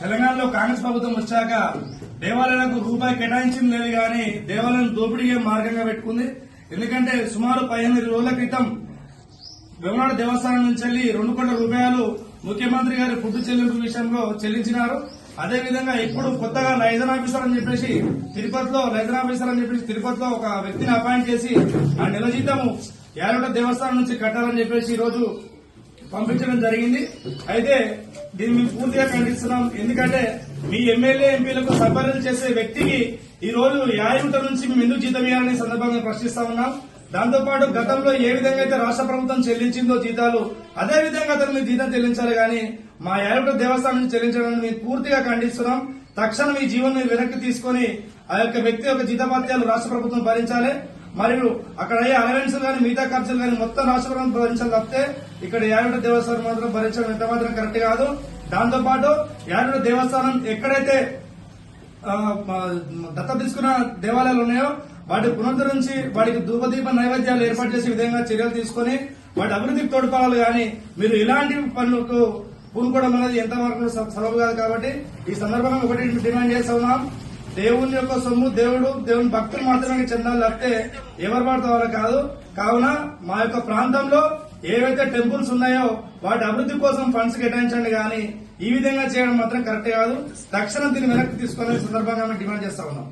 తెలంగాణలో కాంగ్రెస్ ప్రభుత్వం వచ్చాక దేవాలయాలకు రూపాయి కేటాయించింది లేదు గాని దేవాలయం దోపిడీకే మార్గంగా పెట్టుకుంది. ఎందుకంటే సుమారు 15 రోజుల క్రితం వేములవాడ దేవస్థానం నుంచి వెళ్లి 2 కోట్ల రూపాయలు ముఖ్యమంత్రి గారి ఫుడ్ చెల్లింపు విషయంలో చెల్లించినారు. అదేవిధంగా ఇప్పుడు కొత్తగా లైజన్ ఆఫీసర్ అని చెప్పేసి తిరుపతిలో ఒక వ్యక్తిని అపాయింట్ చేసి ఆ నెల జీతము యాలగొండ దేవస్థానం నుంచి కట్టాలని చెప్పేసి ఈ రోజు పంపించడం జరిగింది. అయితే దీన్ని మేము పూర్తిగా ఖండిస్తున్నాం. ఎందుకంటే మీ ఎమ్మెల్యే ఎంపీలకు సర్పంచ్ చేసే వ్యక్తికి ఈ రోజు యాలగొండ నుంచి మేము ఎందుకు జీతం ఇవ్వాలని సందర్భంగా ప్రశ్నిస్తా ఉన్నాం. దాంతోపాటు గతంలో ఏ విధంగా అయితే రాష్ట్ర ప్రభుత్వం చెల్లించిందో జీతాలు అదే విధంగా అతను మీరు జీతం చెల్లించాలి కానీ మా యాలగొండ దేవస్థానం నుంచి చెల్లించడానికి మేము పూర్తిగా ఖండిస్తున్నాం. తక్షణం ఈ జీవోను వెనక్కి తీసుకుని ఆ యొక్క వ్యక్తి యొక్క జీతభత్యాలు రాష్ట్ర ప్రభుత్వం భరించాలి. మరియు అక్కడ అయ్యే అలవెన్స్ గానీ మిగతా ఖర్చులు గానీ మొత్తం రాష్ట్ర ప్రభుత్వం భరించాలి తప్పితే ఇక్కడ యాలగొండ దేవస్థానం మాత్రం భరించడం ఎంత మాత్రం కరెక్ట్ కాదు. దాంతోపాటు యాలగొండ దేవస్థానం ఎక్కడైతే దత్త తీసుకున్న దేవాలయాలు ఉన్నాయో వాటి పునరుద్ధరించి వాటికి ధూపదీప నైవేద్యాలు ఏర్పాటు చేసే విధంగా చర్యలు తీసుకుని వాటి అభివృద్ధికి తోడ్పడాలి కానీ మీరు ఇలాంటి పనులకు పూనుకోవడం అనేది ఎంతవరకు సబబు కాదు. కాబట్టి ఈ సందర్భంగా ఒకటి డిమాండ్ చేస్తా ఉన్నాం. దేవుని యొక్క సొమ్ము దేవుని భక్తులు మాత్రమే చెందాలి తప్పితే ఎవరు పడితే వాళ్ళ కాదు. కావున మా యొక్క ప్రాంతంలో ఏవైతే టెంపుల్స్ ఉన్నాయో వాటి అభివృద్ధి కోసం ఫండ్స్ కేటాయించండి కానీ ఈ విధంగా చేయడం మాత్రం కరెక్ట్ కాదు. తక్షణం దీన్ని వెనక్కి తీసుకునే సందర్భంగా మేము డిమాండ్ చేస్తా ఉన్నాం.